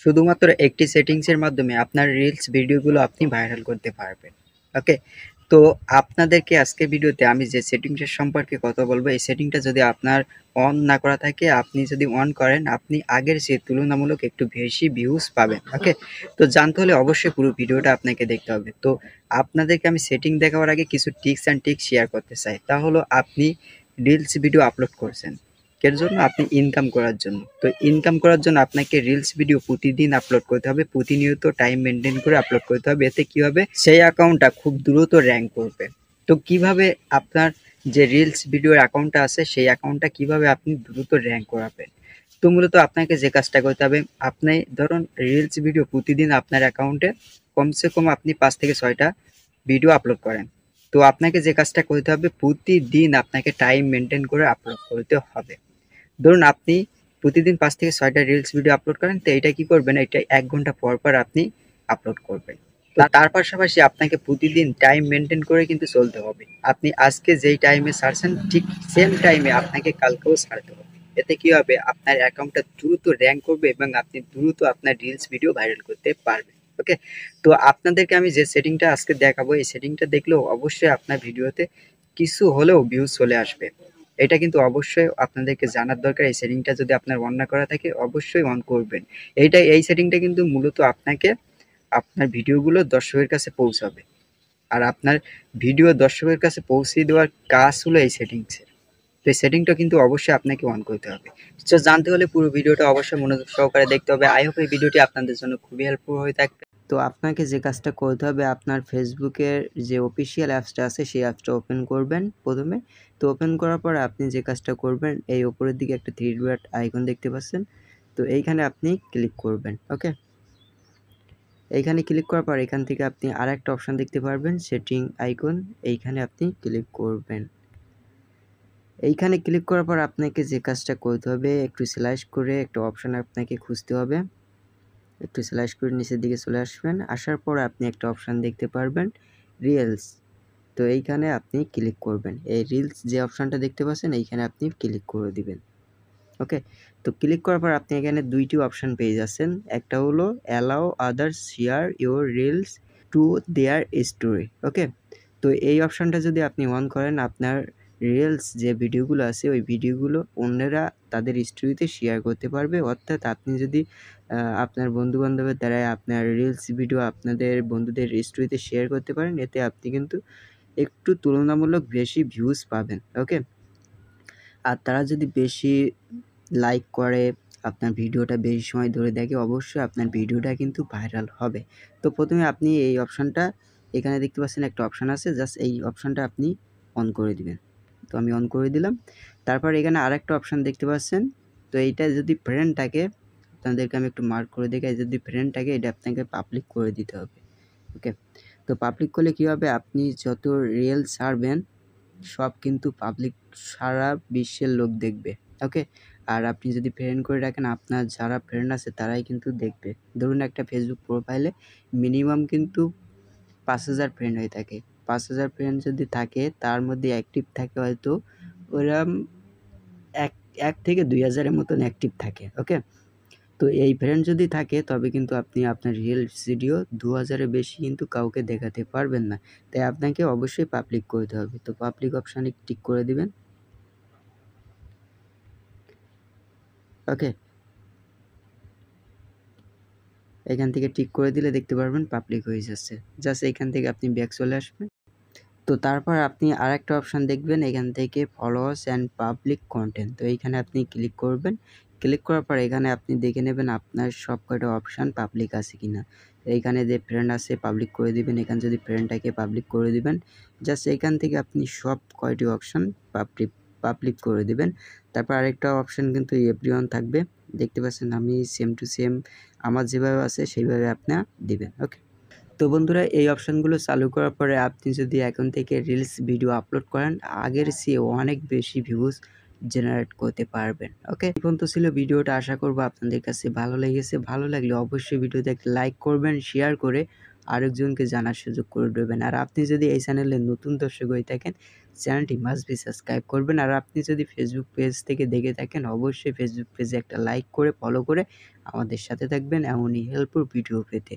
শুধুমাত্র একটি সেটিংসের মাধ্যমে আপনার রিলস ভিডিওগুলো আপনি ভাইরাল করতে পারবেন। ওকে, তো আপনাদেরকে আজকের ভিডিওতে আমি যে সেটিংসের সম্পর্কে কথা বলবো, এই সেটিংটা যদি আপনার অন না করা থাকে, আপনি যদি অন করেন, আপনি আগের চেয়ে তুলনামূলক একটু বেশি ভিউজ পাবেন। ওকে, তো জানতে হলে অবশ্যই পুরো ভিডিওটা আপনাকে দেখতে হবে। তো আপনাদেরকে আমি সেটিং দেখাবার আগে কিছু টিপস অ্যান্ড ট্রিক্স শেয়ার করতে চাই। তা হলো, আপনি রিলস ভিডিও আপলোড করছেন এর জন্য, আপনি ইনকাম করার জন্য। তো ইনকাম করার জন্য আপনাকে রিলস ভিডিও প্রতিদিন আপলোড করতে হবে, প্রতিনিয়ত টাইম মেনটেন করে আপলোড করতে হবে। এতে কি হবে, সেই অ্যাকাউন্টটা খুব দ্রুত র্যাঙ্ক করবে। তো কিভাবে আপনার যে রিলস ভিডিওর অ্যাকাউন্টটা আছে, সেই অ্যাকাউন্টটা কিভাবে আপনি দ্রুত র্যাঙ্ক করাবেন? তো মূলত আপনাকে যে কাজটা করতে হবে, আপনি ধরুন রিলস ভিডিও প্রতিদিন আপনার অ্যাকাউন্টে কমসে কম আপনি 5 থেকে 6টা ভিডিও আপলোড করেন। তো আপনাকে যে কাজটা করতে হবে, প্রতিদিন আপনাকে টাইম মেনটেন করে আপলোড করতে হবে। ধরুন আপনি প্রতিদিন 5 থেকে 6টা রিলস ভিডিও আপলোড করেন, তো এটা কি করবেন, এটা 1 ঘন্টা পর পর আপনি আপলোড করবেন। তো তার পাশাপাশি আপনাকে প্রতিদিন টাইম মেনটেন করে কিন্তু চলতে হবে। আপনি আজকে যেই টাইমে ছাড়ছেন, ঠিক সেম টাইমে আপনাকে কালকেও ছাড়তে হবে। এতে কি হবে, আপনার অ্যাকাউন্টটা দ্রুত র্যাঙ্ক করবে এবং আপনি দ্রুত আপনার রিলস ভিডিও ভাইরাল করতে পারবেন। ওকে, তো আপনাদেরকে আমি যে সেটিংটা আজকে দেখাবো, এই সেটিংটা দেখলেও অবশ্যই আপনার ভিডিওতে কিছু হলেও ভিউজ চলে আসবে। এটা কিন্তু অবশ্যই আপনাদেরকে জানার দরকার। এই সেটিংটা যদি আপনার অন না করা থাকে, অবশ্যই অন করবেন। এই সেটিংটা কিন্তু মূলত আপনাকে আপনার ভিডিওগুলো দর্শকের কাছে পৌঁছাবে। আর আপনার ভিডিও দর্শকের কাছে পৌঁছে দেওয়ার কাজ হলো এই সেটিংসের। তো এই সেটিংটা কিন্তু অবশ্যই আপনাকে অন করতে হবে। তো জানতে হলে পুরো ভিডিওটা অবশ্যই মনোযোগ সহকারে দেখতে হবে। আই হোপ এই ভিডিওটি আপনাদের জন্য খুবই হেল্পফুল হয়ে থাকবে। তো আপনাকে যে কাজটা করতে হবে, আপনার ফেসবুকের যে অফিসিয়াল অ্যাপসটা আছে, সেই অ্যাপসটা ওপেন করবেন প্রথমে। তো ওপেন করার পর আপনি যে কাজটা করবেন, এই উপরের দিকে একটা থ্রি ডট আইকন দেখতে পাচ্ছেন, তো এইখানে আপনি ক্লিক করবেন। ওকে, এইখানে ক্লিক করার পর এখান থেকে আপনি আর একটা অপশান দেখতে পারবেন, সেটিং আইকন, এইখানে আপনি ক্লিক করবেন। এইখানে ক্লিক করার পর আপনাকে যে কাজটা করতে হবে, একটু স্ল্যাশ করে একটা অপশান আপনাকে খুঁজতে হবে। একটু স্ল্যাশ করে নিচের দিকে চলে আসবেন। আসার পর আপনি একটা অপশান দেখতে পারবেন, রিলস। তো এইখানে আপনি ক্লিক করবেন। এই রিলস যে অপশানটা দেখতে পাচ্ছেন, এইখানে আপনি ক্লিক করে দিবেন। ওকে, তো ক্লিক করার পর আপনি এখানে 2টি অপশান পেয়ে যাচ্ছেন। একটা হলো allow others share your reels to their story. Okay, তো এই অপশানটা যদি আপনি অন করেন, আপনার রিলস যে ভিডিওগুলো আছে, ওই ভিডিওগুলো অন্যরা তাদের স্টোরিতে শেয়ার করতে পারবে। অর্থাৎ আপনি যদি আপনার বন্ধুবান্ধবের দ্বারাই আপনার রিলস ভিডিও আপনাদের বন্ধুদের স্টোরিতে শেয়ার করতে পারেন, এতে আপনি কিন্তু একটু তুলনামূলক বেশি ভিউজ পাবেন। ওকে, আর তারা যদি বেশি লাইক করে, আপনার ভিডিওটা বেশি সময় ধরে দেখে, অবশ্যই আপনার ভিডিওটা কিন্তু ভাইরাল হবে। তো প্রথমে আপনি এই অপশানটা, এখানে দেখতে পাচ্ছেন একটা অপশান আছে, জাস্ট এই অপশানটা আপনি অন করে দিবেন। তো আমি অন করে দিলাম। তারপর এখানে আরেকটা অপশান দেখতে পাচ্ছেন, তো এইটা যদি ফ্রেন্ড থাকে, আপনাদেরকে আমি একটু মার্ক করে দেখাই, যদি ফ্রেন্ড থাকে এটা আপনাকে পাবলিক করে দিতে হবে। ওকে, তো পাবলিক করলে কী হবে, আপনি যত রিলস ছাড়বেন সব কিন্তু পাবলিক, সারা বিশ্বের লোক দেখবে। ওকে, আর আপনি যদি ফ্রেন্ড করে রাখেন, আপনার যারা ফ্রেন্ড আছে তারাই কিন্তু দেখবে। ধরুন একটা ফেসবুক প্রোফাইলে মিনিমাম কিন্তু 5,000 ফ্রেন্ড হয়ে থাকে। 5,000 ফ্রেন্ড যদি থাকে, তার মধ্যে অ্যাক্টিভ থাকে হয়তো ওরকম এক থেকে 2,000-এর মতন অ্যাক্টিভ থাকে। ওকে, তো এই ফ্রেন্ড যদি থাকে, তবে কিন্তু আপনি আপনার রিলস ভিডিও 2,000-এর বেশি কিন্তু কাউকে দেখাতে পারবেন না। তাই আপনাকে অবশ্যই পাবলিক করতে হবে। তো পাবলিক অপশানে টিক করে দিবেন। ওকে, এখান থেকে টিক করে দিলে দেখতে পারবেন পাবলিক হয়ে যাচ্ছে। জাস্ট এখান থেকে আপনি ব্যাক চলে আসবেন। তো তারপর আপনি আরেকটা অপশান দেখবেন, এখান থেকে ফলোয়ার্স অ্যান্ড পাবলিক কন্টেন্ট। তো এইখানে আপনি ক্লিক করবেন। ক্লিক করার পর এখানে আপনি দেখে নেবেন আপনার সব কয়টা অপশান পাবলিক আছে কিনা। এইখানে যে ফ্রেন্ড আছে পাবলিক করে দিবেন, এখানে যদি ফ্রেন্ড থাকে পাবলিক করে দিবেন। জাস্ট এইখান থেকে আপনি সব কয়টি অপশান পাবলিক করে দিবেন। তারপর আরেকটা অপশান কিন্তু এভরিওয়ান থাকবে, দেখতে পাচ্ছেন। আমি সেম টু সেম আমার যেভাবে আছে সেইভাবে আপনার দিবেন। ওকে, তো বন্ধুরা, এই অপশানগুলো চালু করার পরে আপনি যদি এখন থেকে রিলস ভিডিও আপলোড করেন, আগের চেয়ে অনেক বেশি ভিউজ জেনারেট করতে পারবেন। ওকে, এই পর্যন্ত ছিল ভিডিওটা। আশা করব আপনাদের কাছে ভালো লেগেছে। ভালো লাগলে অবশ্যই ভিডিওতে একটা লাইক করবেন, শেয়ার করে আরেকজনকে জানার সুযোগ করে দেবেন। আর আপনি যদি এই চ্যানেলে নতুন দর্শক হয়ে থাকেন, চ্যানেলটি মাস্ট বি সাবস্ক্রাইব করবেন। আর আপনি যদি ফেসবুক পেজ থেকে দেখে থাকেন, অবশ্যই ফেসবুক পেজে একটা লাইক করে ফলো করে আমাদের সাথে থাকবেন এমনই হেল্পফুল ভিডিও পেতে।